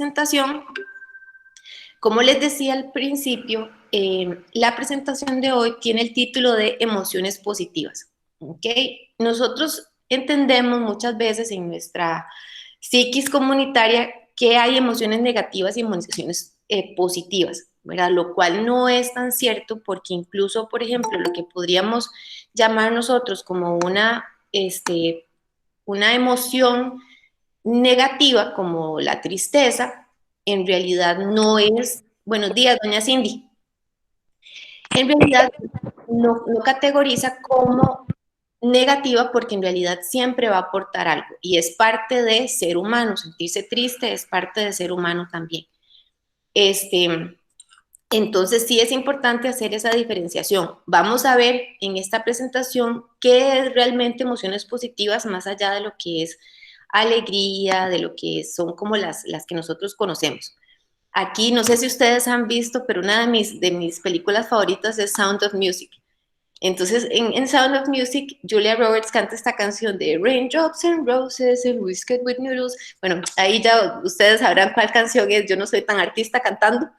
presentación. Como les decía al principio, la presentación de hoy tiene el título de emociones positivas. ¿Okay? Nosotros entendemos muchas veces en nuestra psiquis comunitaria que hay emociones negativas y emociones positivas, ¿verdad? Lo cual no es tan cierto porque incluso, por ejemplo, lo que podríamos llamar nosotros como una emoción negativa, como la tristeza, en realidad no es, buenos días, doña Cindy, en realidad no categoriza como negativa porque en realidad siempre va a aportar algo y es parte de ser humano, sentirse triste es parte de ser humano también. Entonces sí es importante hacer esa diferenciación. Vamos a ver en esta presentación qué es realmente emociones positivas más allá de lo que es alegría, de lo que son como las que nosotros conocemos. Aquí no sé si ustedes han visto, pero una de mis películas favoritas es Sound of Music. Entonces, en Sound of Music, Julia Roberts canta esta canción de Raindrops and Roses and Whiskey with Noodles. Bueno, ahí ya ustedes sabrán cuál canción es. Yo no soy tan artista cantando,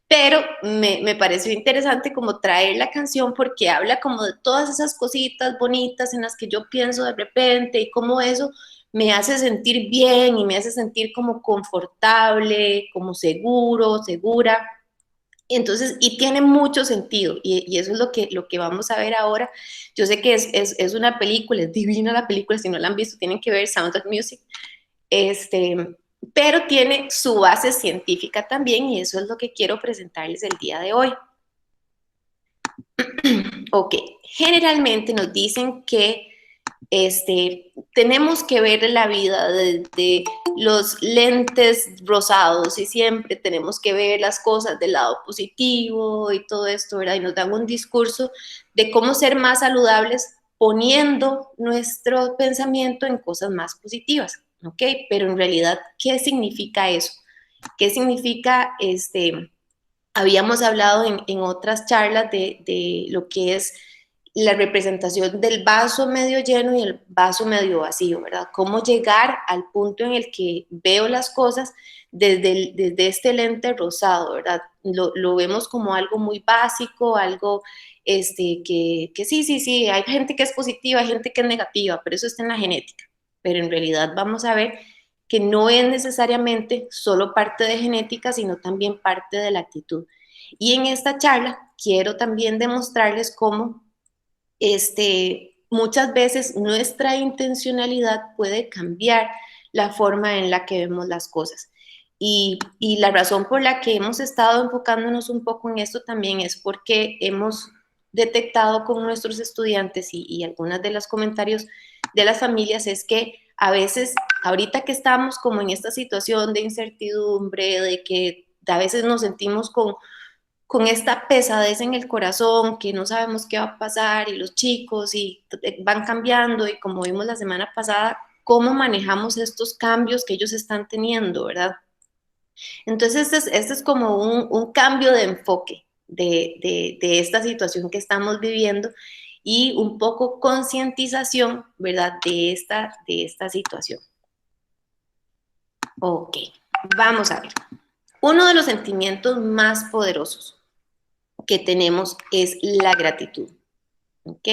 pero me pareció interesante como traer la canción porque habla como de todas esas cositas bonitas en las que yo pienso de repente y cómo eso me hace sentir bien y me hace sentir como confortable, como seguro, segura. Entonces, y tiene mucho sentido, y eso es lo que vamos a ver ahora. Yo sé que es una película, es divina la película, si no la han visto, tienen que ver Sound of Music, este, pero tiene su base científica también, y eso es lo que quiero presentarles el día de hoy. Ok, generalmente nos dicen que tenemos que ver la vida desde los lentes rosados y siempre tenemos que ver las cosas del lado positivo y todo esto, ¿verdad? Y nos dan un discurso de cómo ser más saludables poniendo nuestro pensamiento en cosas más positivas, ¿ok? Pero en realidad, ¿qué significa eso? ¿Qué significa habíamos hablado en otras charlas de lo que es la representación del vaso medio lleno y el vaso medio vacío, ¿verdad? Cómo llegar al punto en el que veo las cosas desde este lente rosado, ¿verdad? Lo vemos como algo muy básico, algo que sí, hay gente que es positiva, hay gente que es negativa, pero eso está en la genética. Pero en realidad vamos a ver que no es necesariamente solo parte de genética, sino también parte de la actitud. Y en esta charla quiero también demostrarles cómo muchas veces nuestra intencionalidad puede cambiar la forma en la que vemos las cosas. Y la razón por la que hemos estado enfocándonos un poco en esto también es porque hemos detectado con nuestros estudiantes y algunos de los comentarios de las familias es que a veces, ahorita que estamos como en esta situación de incertidumbre, de que a veces nos sentimos con esta pesadez en el corazón, que no sabemos qué va a pasar y los chicos y van cambiando y como vimos la semana pasada, cómo manejamos estos cambios que ellos están teniendo, ¿verdad? Entonces, este es como un cambio de enfoque de esta situación que estamos viviendo y un poco concientización, ¿verdad? De esta situación. Ok, vamos a ver. Uno de los sentimientos más poderosos que tenemos es la gratitud. ¿Ok?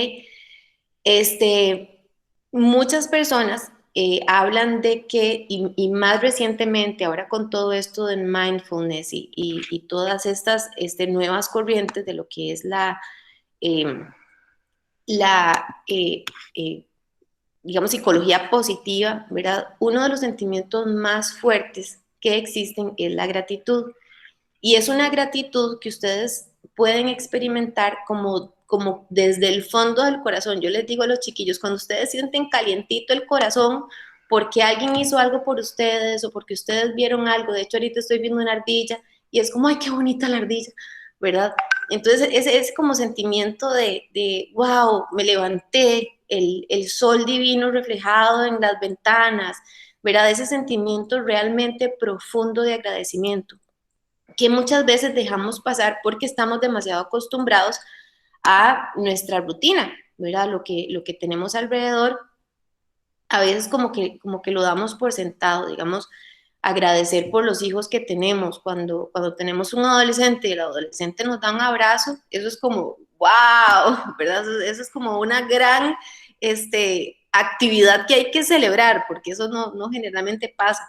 Muchas personas hablan de que, y más recientemente, ahora con todo esto del mindfulness y todas estas nuevas corrientes de lo que es eh, la digamos, psicología positiva, ¿verdad? Uno de los sentimientos más fuertes que existen es la gratitud. Y es una gratitud que ustedes pueden experimentar como desde el fondo del corazón. Yo les digo a los chiquillos, cuando ustedes sienten calientito el corazón porque alguien hizo algo por ustedes o porque ustedes vieron algo, de hecho ahorita estoy viendo una ardilla y es como, ay, qué bonita la ardilla, ¿verdad? Entonces ese es como sentimiento de wow, me levanté, el sol divino reflejado en las ventanas, ¿verdad? Ese sentimiento realmente profundo de agradecimiento que muchas veces dejamos pasar porque estamos demasiado acostumbrados a nuestra rutina, ¿verdad? Lo que tenemos alrededor, a veces como que lo damos por sentado, digamos, agradecer por los hijos que tenemos. Cuando tenemos un adolescente y el adolescente nos da un abrazo, eso es como, wow, ¿verdad? Eso es como una gran actividad que hay que celebrar, porque eso no generalmente pasa.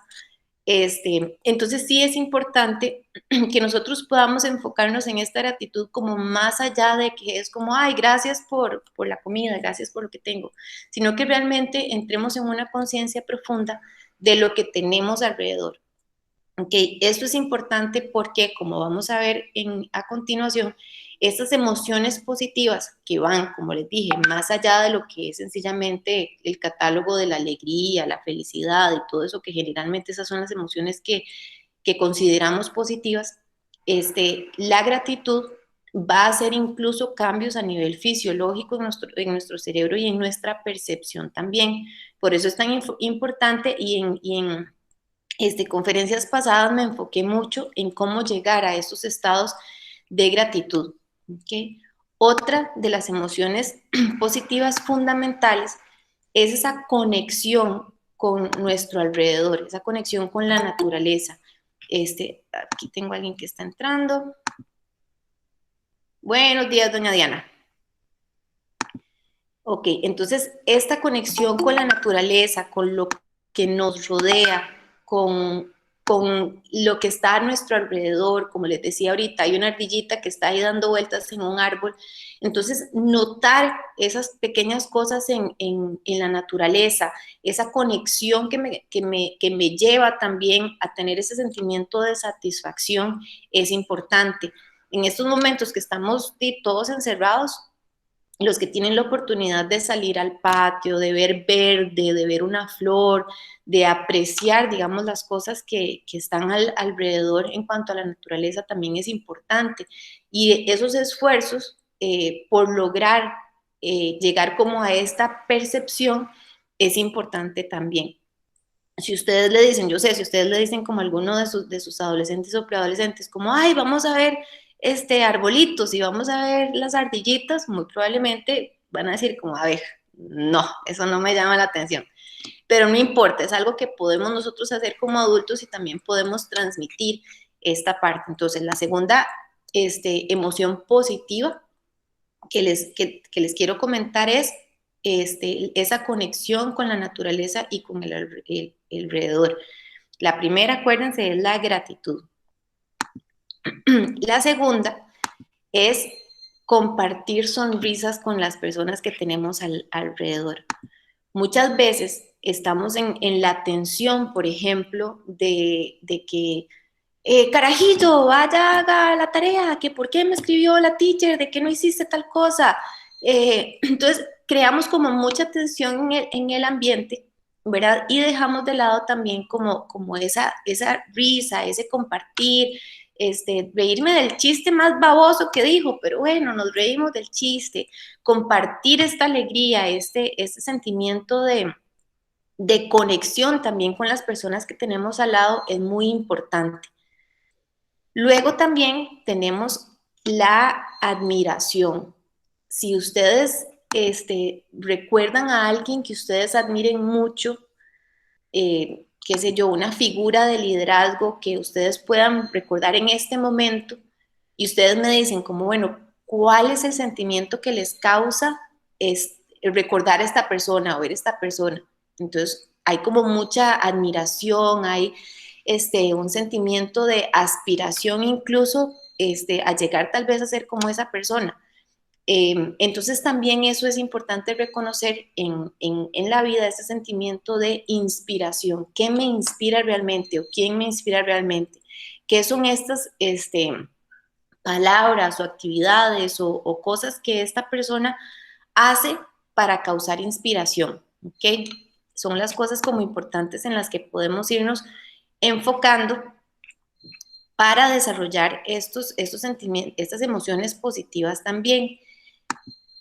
Entonces sí es importante que nosotros podamos enfocarnos en esta gratitud como más allá de que es como, ay, gracias por la comida, gracias por lo que tengo, sino que realmente entremos en una conciencia profunda de lo que tenemos alrededor. Okay, esto es importante porque, como vamos a ver a continuación, estas emociones positivas que van, como les dije, más allá de lo que es sencillamente el catálogo de la alegría, la felicidad y todo eso, que generalmente esas son las emociones que consideramos positivas, la gratitud va a hacer incluso cambios a nivel fisiológico en nuestro cerebro y en nuestra percepción también. Por eso es tan importante y en conferencias pasadas me enfoqué mucho en cómo llegar a esos estados de gratitud. ¿Okay? Otra de las emociones positivas fundamentales es esa conexión con nuestro alrededor, esa conexión con la naturaleza. Aquí tengo a alguien que está entrando. Buenos días, doña Diana. Ok, entonces esta conexión con la naturaleza, con lo que nos rodea, con lo que está a nuestro alrededor, como les decía ahorita, hay una ardillita que está ahí dando vueltas en un árbol, entonces notar esas pequeñas cosas en la naturaleza, esa conexión que me lleva también a tener ese sentimiento de satisfacción es importante. En estos momentos que estamos todos encerrados, los que tienen la oportunidad de salir al patio, de ver verde, de ver una flor, de apreciar, digamos, las cosas que están alrededor en cuanto a la naturaleza también es importante. Y esos esfuerzos por lograr llegar como a esta percepción es importante también. Si ustedes le dicen, yo sé, si ustedes le dicen como a alguno de sus adolescentes o preadolescentes, como, ay, vamos a ver arbolitos y vamos a ver las ardillitas, muy probablemente van a decir como, a ver, no, eso no me llama la atención. Pero no importa, es algo que podemos nosotros hacer como adultos y también podemos transmitir esta parte. Entonces, la segunda emoción positiva que les quiero comentar es esa conexión con la naturaleza y con el alrededor. La primera, acuérdense, es la gratitud. La segunda es compartir sonrisas con las personas que tenemos alrededor. Muchas veces estamos en la tensión, por ejemplo, de que, carajillo, vaya, haga la tarea, que por qué me escribió la teacher, de que no hiciste tal cosa. Entonces, creamos como mucha tensión en el ambiente, ¿verdad? Y dejamos de lado también como esa risa, ese compartir, reírme del chiste más baboso que dijo, pero bueno, nos reímos del chiste, compartir esta alegría, este sentimiento de conexión también con las personas que tenemos al lado es muy importante. Luego también tenemos la admiración. Si ustedes recuerdan a alguien que ustedes admiren mucho, qué sé yo, una figura de liderazgo que ustedes puedan recordar en este momento y ustedes me dicen como, bueno, ¿cuál es el sentimiento que les causa recordar a esta persona o ver a esta persona? Entonces, hay como mucha admiración, hay un sentimiento de aspiración incluso a llegar tal vez a ser como esa persona. Entonces también eso es importante reconocer en la vida, ese sentimiento de inspiración. ¿Qué me inspira realmente o quién me inspira realmente? ¿Qué son estas palabras o actividades o cosas que esta persona hace para causar inspiración? ¿Okay? Son las cosas como importantes en las que podemos irnos enfocando para desarrollar estos sentimientos, estas emociones positivas también.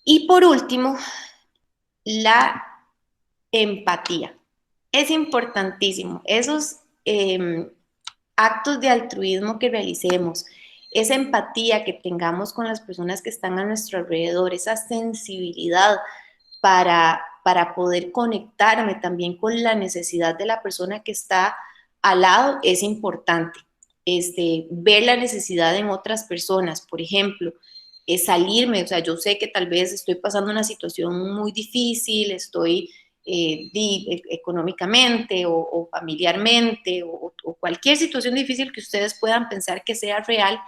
Y por último, la empatía. Es importantísimo. Esos actos de altruismo que realicemos, esa empatía que tengamos con las personas que están a nuestro alrededor, esa sensibilidad para poder conectarme también con la necesidad de la persona que está al lado es importante. Ver la necesidad en otras personas, por ejemplo, salirme, o sea, yo sé que tal vez estoy pasando una situación muy difícil, estoy económicamente o familiarmente o cualquier situación difícil que ustedes puedan pensar que sea real,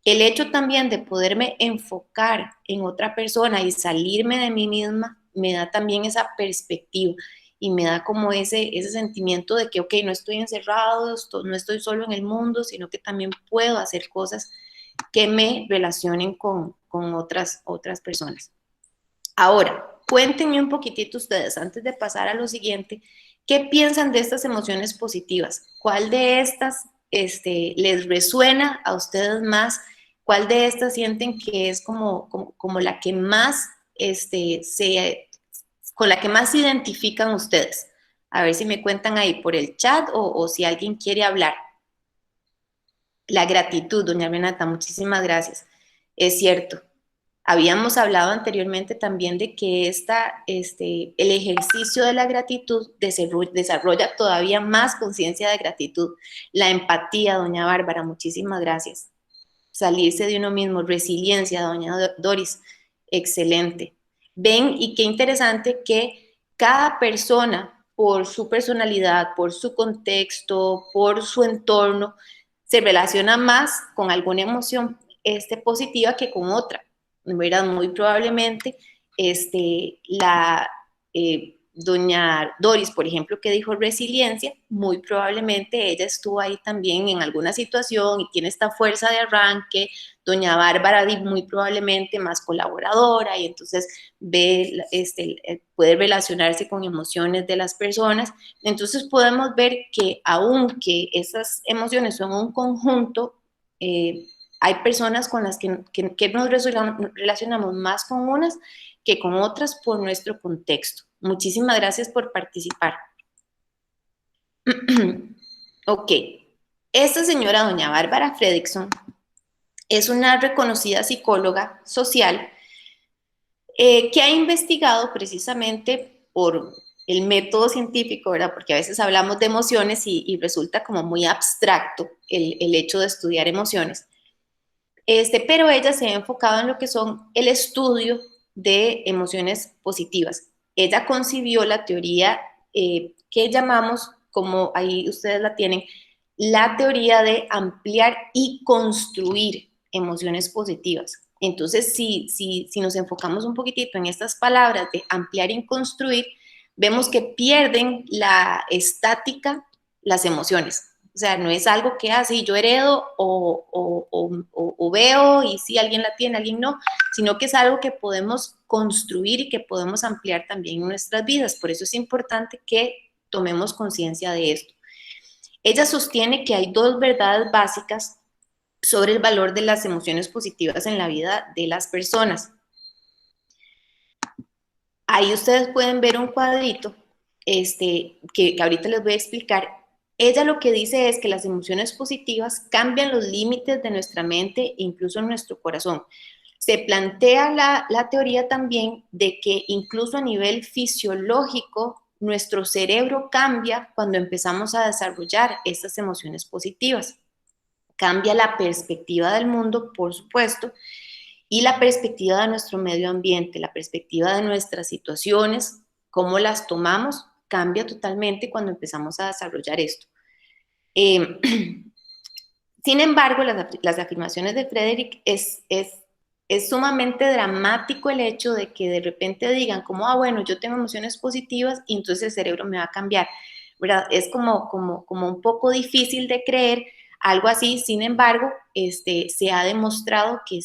el hecho también de poderme enfocar en otra persona y salirme de mí misma me da también esa perspectiva y me da como ese sentimiento de que, ok, no estoy encerrado, no estoy solo en el mundo, sino que también puedo hacer cosas que me relacionen con otras personas. Ahora, cuéntenme un poquitito ustedes, antes de pasar a lo siguiente, ¿qué piensan de estas emociones positivas? ¿Cuál de estas les resuena a ustedes más? ¿Cuál de estas sienten que es como la que más, con la que más se identifican ustedes? A ver si me cuentan ahí por el chat o si alguien quiere hablar. La gratitud, doña Renata, muchísimas gracias. Es cierto. Habíamos hablado anteriormente también de que el ejercicio de la gratitud desarrolla todavía más conciencia de gratitud. La empatía, doña Bárbara, muchísimas gracias. Salirse de uno mismo, resiliencia, doña Doris, excelente. Ven y qué interesante que cada persona, por su personalidad, por su contexto, por su entorno, se relaciona más con alguna emoción positiva que con otra. ¿Verdad? Muy probablemente doña Doris, por ejemplo, que dijo resiliencia, muy probablemente ella estuvo ahí también en alguna situación y tiene esta fuerza de arranque. Doña Bárbara, muy probablemente más colaboradora y entonces puede relacionarse con emociones de las personas. Entonces podemos ver que aunque esas emociones son un conjunto, hay personas con las que nos relacionamos más con unas que con otras por nuestro contexto. Muchísimas gracias por participar. Ok, esta señora, doña Bárbara Fredrickson, es una reconocida psicóloga social que ha investigado precisamente por el método científico, ¿verdad? Porque a veces hablamos de emociones y resulta como muy abstracto el hecho de estudiar emociones. Pero ella se ha enfocado en lo que son el estudio de emociones positivas. Ella concibió la teoría que llamamos, como ahí ustedes la tienen, la teoría de ampliar y construir emociones positivas. Entonces, si nos enfocamos un poquitito en estas palabras de ampliar y construir, vemos que pierden la estática las emociones. O sea, no es algo que así yo heredo o veo y si alguien la tiene, alguien no, sino que es algo que podemos construir y que podemos ampliar también en nuestras vidas. Por eso es importante que tomemos conciencia de esto. Ella sostiene que hay dos verdades básicas sobre el valor de las emociones positivas en la vida de las personas. Ahí ustedes pueden ver un cuadrito que ahorita les voy a explicar. Ella lo que dice es que las emociones positivas cambian los límites de nuestra mente e incluso nuestro corazón. Se plantea la teoría también de que incluso a nivel fisiológico nuestro cerebro cambia cuando empezamos a desarrollar estas emociones positivas. Cambia la perspectiva del mundo, por supuesto, y la perspectiva de nuestro medio ambiente, la perspectiva de nuestras situaciones, cómo las tomamos, cambia totalmente cuando empezamos a desarrollar esto. Eh, Sin embargo, las afirmaciones de Frederick es sumamente dramático el hecho de que de repente digan como, bueno, yo tengo emociones positivas y entonces el cerebro me va a cambiar, ¿verdad? Es como un poco difícil de creer algo así. Sin embargo, se ha demostrado que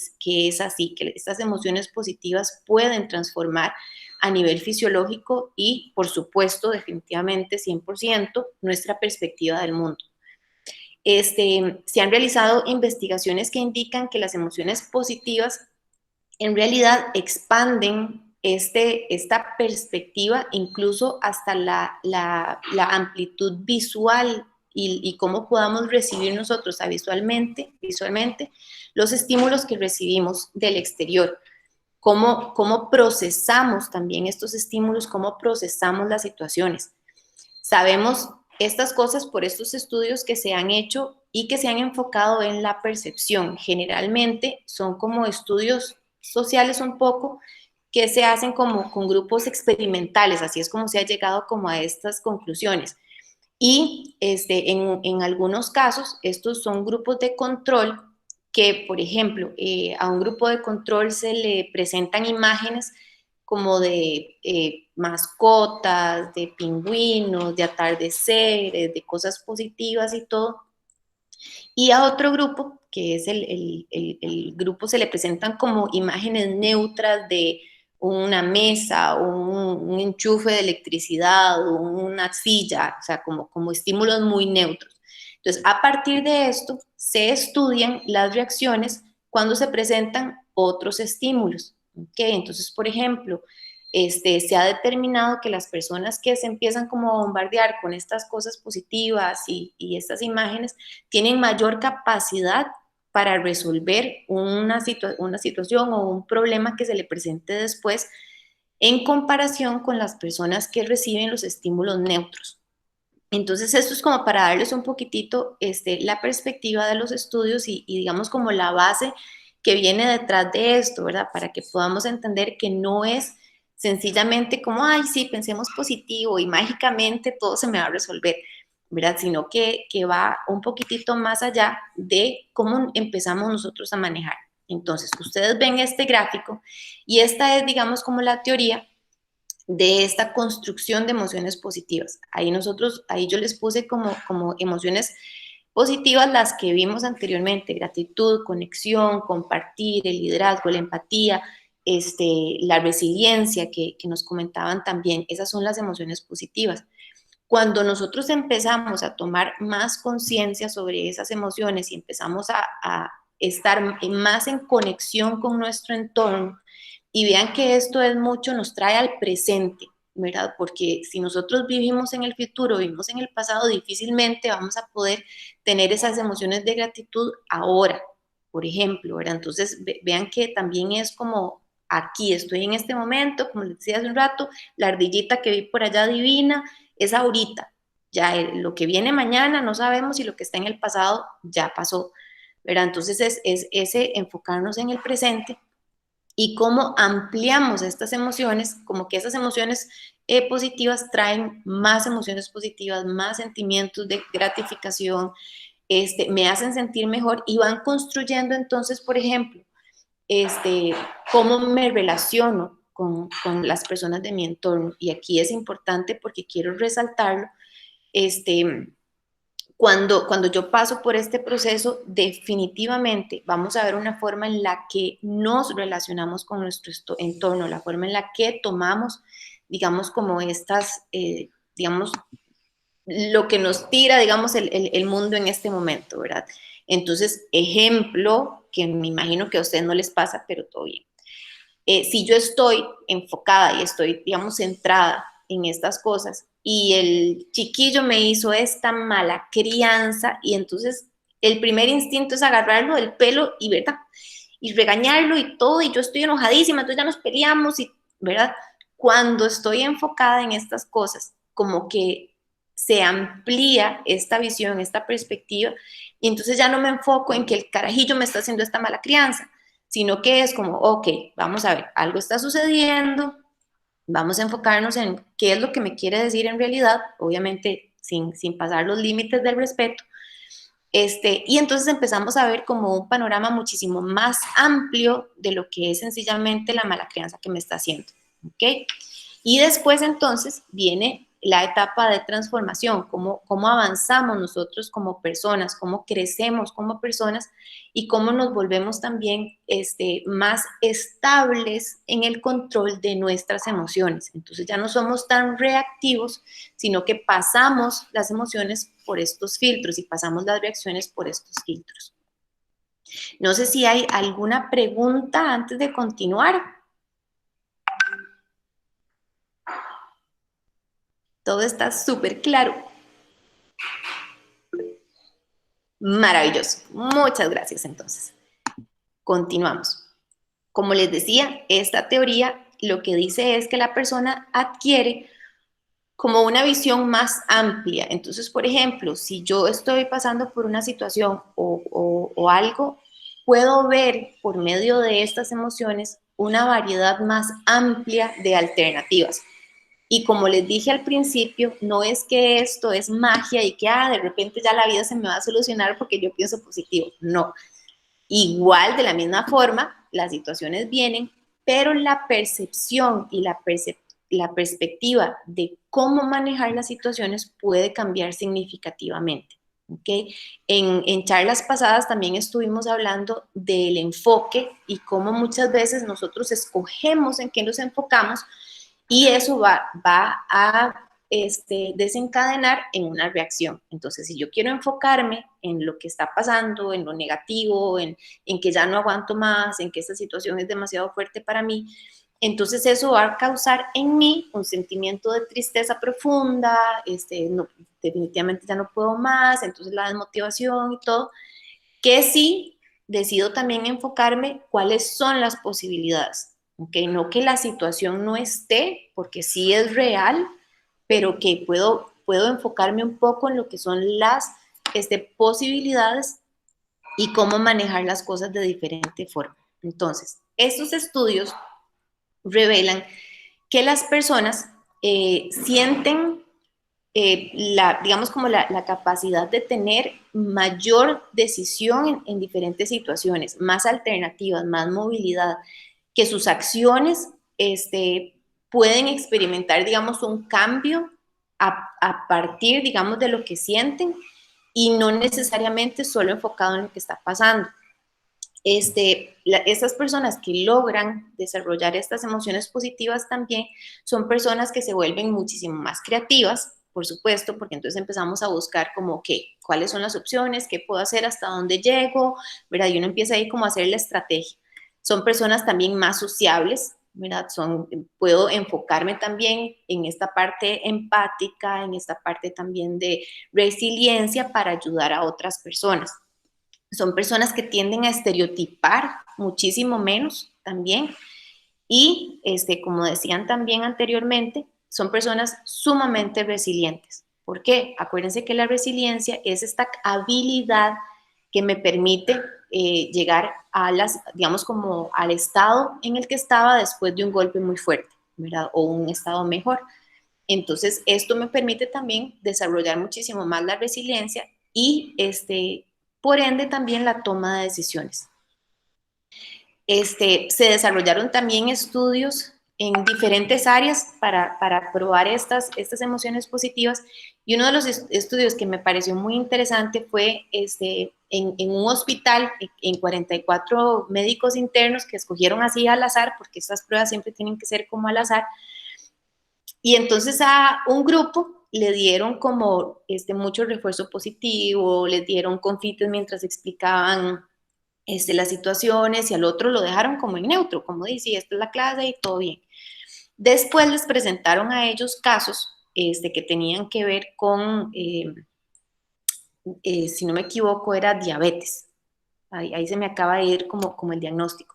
es así, que estas emociones positivas pueden transformar a nivel fisiológico y, por supuesto, definitivamente 100% nuestra perspectiva del mundo. Se han realizado investigaciones que indican que las emociones positivas en realidad expanden esta perspectiva incluso hasta la amplitud visual y cómo podamos recibir nosotros visualmente los estímulos que recibimos del exterior. Cómo procesamos también estos estímulos, cómo procesamos las situaciones. Sabemos estas cosas por estos estudios que se han hecho y que se han enfocado en la percepción. Generalmente son como estudios sociales un poco que se hacen como con grupos experimentales, así es como se ha llegado como a estas conclusiones. Y en algunos casos, estos son grupos de control que, por ejemplo, a un grupo de control se le presentan imágenes como de mascotas, de pingüinos, de atardeceres, de cosas positivas y todo. Y a otro grupo, que es el grupo, se le presentan como imágenes neutras de una mesa, un enchufe de electricidad, una silla, o sea, como estímulos muy neutros. Entonces, a partir de esto, se estudian las reacciones cuando se presentan otros estímulos. ¿Okay? Entonces, por ejemplo, se ha determinado que las personas que se empiezan como a bombardear con estas cosas positivas y estas imágenes tienen mayor capacidad para resolver una situación o un problema que se le presente después en comparación con las personas que reciben los estímulos neutros. Entonces, esto es como para darles un poquitito la perspectiva de los estudios y digamos como la base que viene detrás de esto, ¿verdad? Para que podamos entender que no es sencillamente como, ay, sí, pensemos positivo y mágicamente todo se me va a resolver, ¿verdad? Sino que va un poquitito más allá de cómo empezamos nosotros a manejar. Entonces, ustedes ven este gráfico y esta es, digamos, como la teoría de esta construcción de emociones positivas. Ahí yo les puse como emociones positivas las que vimos anteriormente: gratitud, conexión, compartir, el liderazgo, la empatía, la resiliencia que nos comentaban también. Esas son las emociones positivas. Cuando nosotros empezamos a tomar más conciencia sobre esas emociones y empezamos a estar más en conexión con nuestro entorno, y vean que esto es mucho, nos trae al presente, ¿verdad? Porque si nosotros vivimos en el futuro, vivimos en el pasado, difícilmente vamos a poder tener esas emociones de gratitud ahora, por ejemplo, ¿verdad? Entonces, vean que también es como aquí, estoy en este momento, como les decía hace un rato, la ardillita que vi por allá divina, es ahorita. Ya lo que viene mañana no sabemos y lo que está en el pasado ya pasó, ¿verdad? Entonces es ese enfocarnos en el presente y cómo ampliamos estas emociones, como que esas emociones positivas traen más emociones positivas, más sentimientos de gratificación, me hacen sentir mejor y van construyendo entonces, por ejemplo, cómo me relaciono con las personas de mi entorno. Y aquí es importante porque quiero resaltarlo, este, cuando yo paso por este proceso, definitivamente vamos a ver una forma en la que nos relacionamos con nuestro entorno, la forma en la que tomamos, digamos, como estas, digamos, lo que nos tira, digamos, el mundo en este momento, ¿verdad? Entonces, ejemplo, que me imagino que a ustedes no les pasa, pero todo bien. Si yo estoy enfocada y estoy, digamos, centrada en estas cosas y el chiquillo me hizo esta mala crianza y entonces el primer instinto es agarrarlo del pelo y, ¿verdad? Y regañarlo y todo y yo estoy enojadísima, entonces ya nos peleamos y, ¿verdad? Cuando estoy enfocada en estas cosas, como que se amplía esta visión, esta perspectiva y entonces ya no me enfoco en que el carajillo me está haciendo esta mala crianza, sino que es como, ok, vamos a ver, algo está sucediendo, vamos a enfocarnos en qué es lo que me quiere decir en realidad, obviamente sin pasar los límites del respeto, y entonces empezamos a ver como un panorama muchísimo más amplio de lo que es sencillamente la mala crianza que me está haciendo, ¿ok? Y después entonces viene la etapa de transformación, cómo avanzamos nosotros como personas, cómo crecemos como personas y cómo nos volvemos también más estables en el control de nuestras emociones. Entonces ya no somos tan reactivos, sino que pasamos las emociones por estos filtros y pasamos las reacciones por estos filtros. No sé si hay alguna pregunta antes de continuar. Todo está súper claro. Maravilloso. Muchas gracias entonces. Continuamos. Como les decía, esta teoría lo que dice es que la persona adquiere como una visión más amplia. Entonces, por ejemplo, si yo estoy pasando por una situación o algo, puedo ver por medio de estas emociones una variedad más amplia de alternativas. Y como les dije al principio, no es que esto es magia y que de repente ya la vida se me va a solucionar porque yo pienso positivo. No. Igual, de la misma forma, las situaciones vienen, pero la percepción y la perspectiva de cómo manejar las situaciones puede cambiar significativamente. ¿Okay? En charlas pasadas también estuvimos hablando del enfoque y cómo muchas veces nosotros escogemos en qué nos enfocamos y eso va a desencadenar en una reacción. Entonces, si yo quiero enfocarme en lo que está pasando, en lo negativo, en que ya no aguanto más, en que esta situación es demasiado fuerte para mí, entonces eso va a causar en mí un sentimiento de tristeza profunda, no, definitivamente ya no puedo más, entonces la desmotivación y todo, que sí decido también enfocarme cuáles son las posibilidades, ¿ok? No que la situación no esté, porque sí es real, pero que puedo enfocarme un poco en lo que son las posibilidades y cómo manejar las cosas de diferente forma. Entonces, estos estudios revelan que las personas sienten digamos como la capacidad de tener mayor decisión en diferentes situaciones, más alternativas, más movilidad, que sus acciones pueden experimentar, digamos, un cambio a partir, digamos, de lo que sienten y no necesariamente solo enfocado en lo que está pasando. Estas personas que logran desarrollar estas emociones positivas también son personas que se vuelven muchísimo más creativas, por supuesto, porque entonces empezamos a buscar como, ok, ¿cuáles son las opciones? ¿Qué puedo hacer? ¿Hasta dónde llego? ¿Verdad? Y uno empieza ahí como a hacer la estrategia. Son personas también más sociables, ¿verdad? Puedo enfocarme también en esta parte empática, en esta parte también de resiliencia para ayudar a otras personas. Son personas que tienden a estereotipar muchísimo menos también y, como decían también anteriormente, son personas sumamente resilientes. ¿Por qué? Acuérdense que la resiliencia es esta habilidad que me permite llegar a digamos, como al estado en el que estaba después de un golpe muy fuerte, ¿verdad? O un estado mejor. Entonces, esto me permite también desarrollar muchísimo más la resiliencia y, por ende, también la toma de decisiones. Se desarrollaron también estudios en diferentes áreas para probar estas emociones positivas y uno de los estudios que me pareció muy interesante fue en un hospital, en 44 médicos internos que escogieron así al azar, porque estas pruebas siempre tienen que ser como al azar, y entonces a un grupo le dieron como mucho refuerzo positivo, les dieron confites mientras explicaban las situaciones y al otro lo dejaron como en neutro, como dice, esta es la clase y todo bien. Después les presentaron a ellos casos que tenían que ver con, si no me equivoco, era diabetes. Ahí se me acaba de ir como el diagnóstico.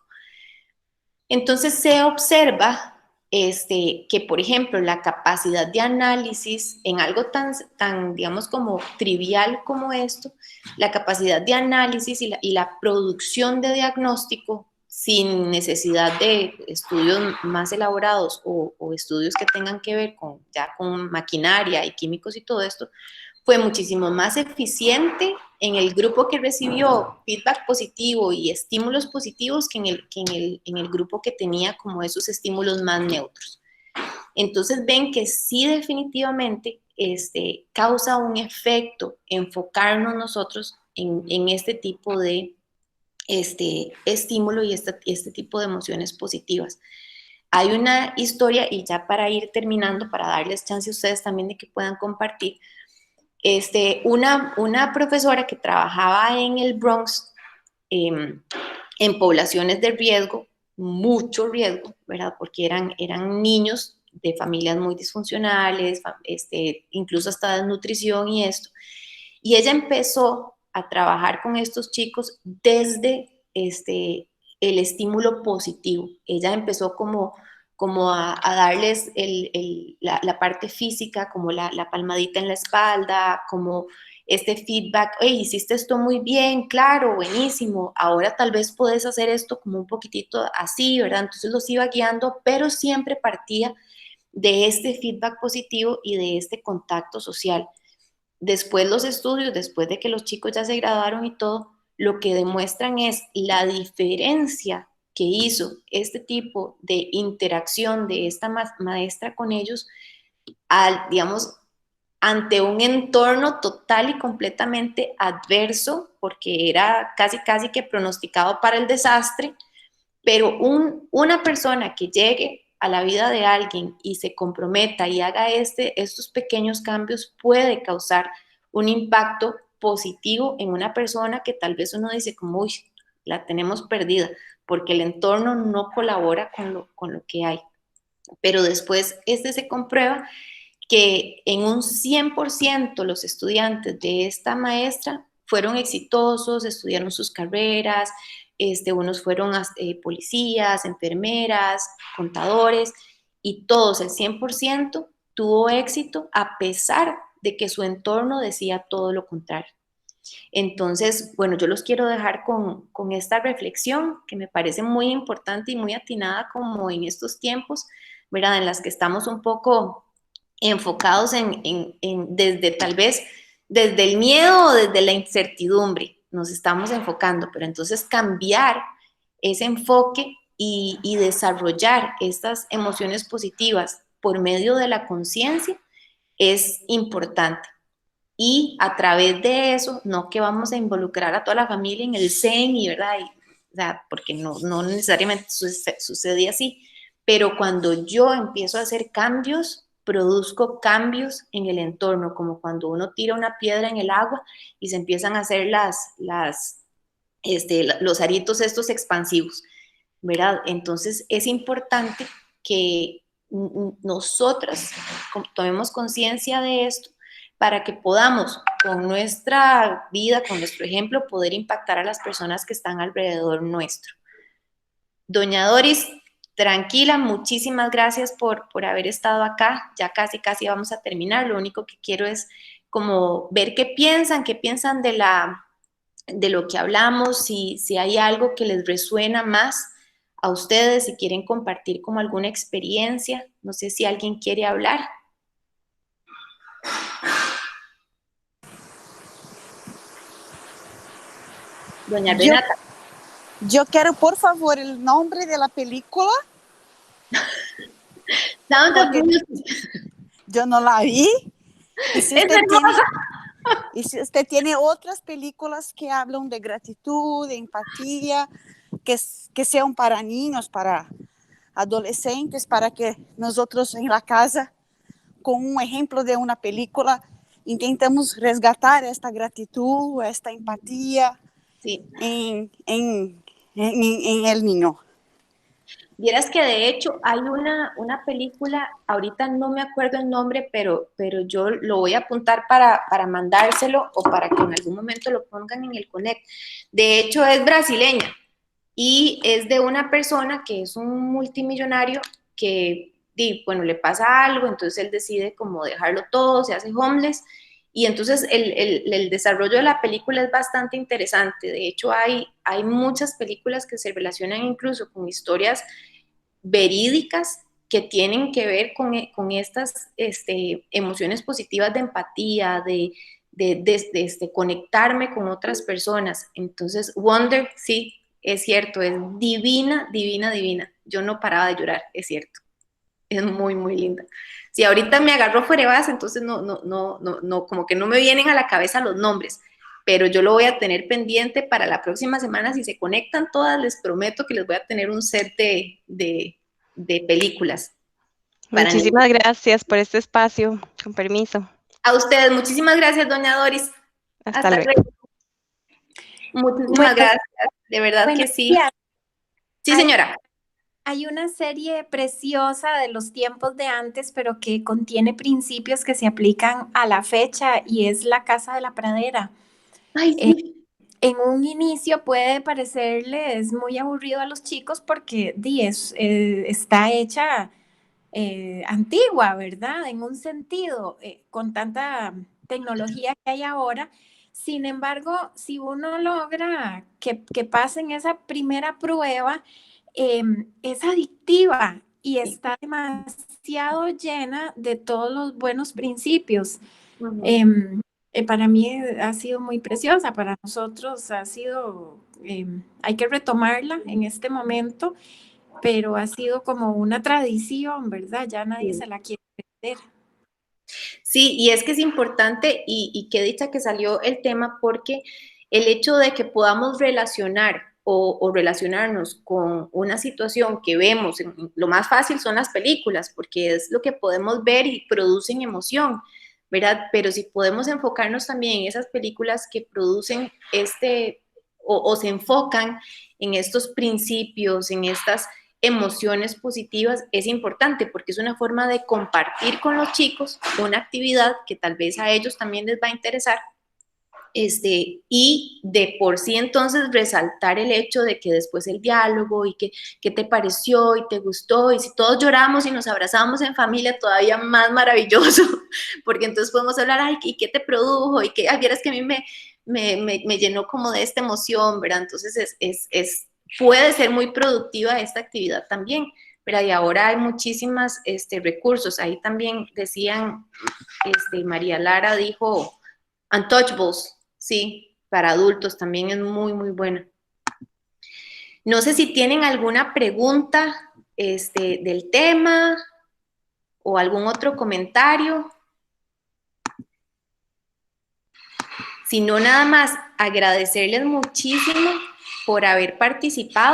Entonces se observa que, por ejemplo, la capacidad de análisis en algo tan, digamos, como trivial como esto, la capacidad de análisis y la producción de diagnóstico sin necesidad de estudios más elaborados o estudios que tengan que ver ya con maquinaria y químicos y todo esto, fue muchísimo más eficiente en el grupo que recibió feedback positivo y estímulos positivos que en el grupo que tenía como esos estímulos más neutros. Entonces ven que sí definitivamente causa un efecto enfocarnos nosotros en este tipo de estímulo y este tipo de emociones positivas. Hay una historia, y ya para ir terminando, para darles chance a ustedes también de que puedan compartir, una profesora que trabajaba en el Bronx, en poblaciones de riesgo, mucho riesgo, ¿verdad? Porque eran niños de familias muy disfuncionales, incluso hasta desnutrición y esto. Y ella empezó a trabajar con estos chicos desde el estímulo positivo. Ella empezó como como a darles la parte física, como la palmadita en la espalda, como este feedback, oye, hiciste esto muy bien, claro, buenísimo, ahora tal vez puedes hacer esto como un poquitito así, ¿verdad? Entonces los iba guiando, pero siempre partía de este feedback positivo y de este contacto social. Después los estudios, después de que los chicos ya se graduaron y todo, lo que demuestran es la diferencia que hizo este tipo de interacción de esta maestra con ellos al, digamos, ante un entorno total y completamente adverso, porque era casi, casi que pronosticado para el desastre, pero una persona que llegue a la vida de alguien y se comprometa y haga estos pequeños cambios puede causar un impacto positivo en una persona que tal vez uno dice como, uy, la tenemos perdida, porque el entorno no colabora con lo que hay. Pero después se comprueba que en un 100% los estudiantes de esta maestra fueron exitosos, estudiaron sus carreras, unos fueron policías, enfermeras, contadores, y todos, el 100%, tuvo éxito a pesar de que su entorno decía todo lo contrario. Entonces, bueno, yo los quiero dejar con esta reflexión que me parece muy importante y muy atinada como en estos tiempos, ¿verdad? En las que estamos un poco enfocados desde tal vez desde el miedo o desde la incertidumbre, nos estamos enfocando, pero entonces cambiar ese enfoque y desarrollar estas emociones positivas por medio de la conciencia es importante. Y a través de eso, no que vamos a involucrar a toda la familia en el zen y verdad, o sea, porque no necesariamente sucede así, pero cuando yo empiezo a hacer cambios, produzco cambios en el entorno, como cuando uno tira una piedra en el agua y se empiezan a hacer los aritos estos expansivos, ¿verdad? Entonces es importante que nosotras tomemos conciencia de esto para que podamos con nuestra vida, con nuestro ejemplo, poder impactar a las personas que están alrededor nuestro. Doña Doris, tranquila, muchísimas gracias por haber estado acá. Ya casi, casi vamos a terminar. Lo único que quiero es como ver qué piensan de lo que hablamos, si hay algo que les resuena más a ustedes, si quieren compartir como alguna experiencia. No sé si alguien quiere hablar. Doña Yo, Renata. yo quiero, por favor, el nombre de la película, Sound of porque Music. yo no la vi. Y si Es usted tiene, hermosa. y si usted tiene otras películas que hablan de gratitud, de empatía, que sean para niños, para adolescentes, para que nosotros en la casa, con un ejemplo de una película, intentamos resgatar esta gratitud, esta empatía Sí. en el niño. Vieras que de hecho hay una película, ahorita no me acuerdo el nombre, pero yo lo voy a apuntar para mandárselo o para que en algún momento lo pongan en el Connect. De hecho es brasileña y es de una persona que es un multimillonario que, bueno, le pasa algo, entonces él decide como dejarlo todo, se hace homeless y entonces el desarrollo de la película es bastante interesante. De hecho hay muchas películas que se relacionan incluso con historias verídicas que tienen que ver con estas emociones positivas de empatía, de conectarme con otras personas. Entonces, Wonder, sí, es cierto, es divina, divina, divina. Yo no paraba de llorar, es cierto. Es muy, muy linda. Si ahorita me agarró Fuerebas, entonces como que no me vienen a la cabeza los nombres, pero yo lo voy a tener pendiente para la próxima semana. Si se conectan todas, les prometo que les voy a tener un set de películas para niños. Muchísimas gracias por este espacio. Con permiso. A ustedes, muchísimas gracias, doña Doris. Hasta Hasta luego. luego. Muchísimas Buenos, gracias, de verdad que buenos sí. días. Sí, Hay, señora. hay una serie preciosa de los tiempos de antes, pero que contiene principios que se aplican a la fecha y es La Casa de la Pradera. Ay, Eh, sí. en un inicio puede parecerles muy aburrido a los chicos porque está hecha antigua, ¿verdad? En un sentido, con tanta tecnología que hay ahora. Sin embargo, si uno logra que pasen esa primera prueba, es adictiva y Sí. está demasiado llena de todos los buenos principios. Ujú. Para mí ha sido muy preciosa, para nosotros ha sido, hay que retomarla en este momento, pero ha sido como una tradición, ¿verdad? Ya nadie Sí. se la quiere perder. Sí, y es que es importante y qué dicha que salió el tema porque el hecho de que podamos relacionar o relacionarnos con una situación que vemos, lo más fácil son las películas porque es lo que podemos ver y producen emoción, ¿verdad? Pero si podemos enfocarnos también en esas películas que producen o se enfocan en estos principios, en estas emociones positivas, es importante porque es una forma de compartir con los chicos una actividad que tal vez a ellos también les va a interesar, y de por sí entonces resaltar el hecho de que después el diálogo y que qué te pareció y te gustó, y si todos lloramos y nos abrazamos en familia, todavía más maravilloso, porque entonces podemos hablar, ay, ¿y qué te produjo? Y que, ay, vieras que a mí me llenó como de esta emoción, ¿verdad? Entonces puede ser muy productiva esta actividad también, pero y ahora hay muchísimas recursos, ahí también decían, María Lara dijo, Untouchables, sí, para adultos también es muy, muy buena. No sé si tienen alguna pregunta del tema o algún otro comentario. Si no, nada más agradecerles muchísimo por haber participado.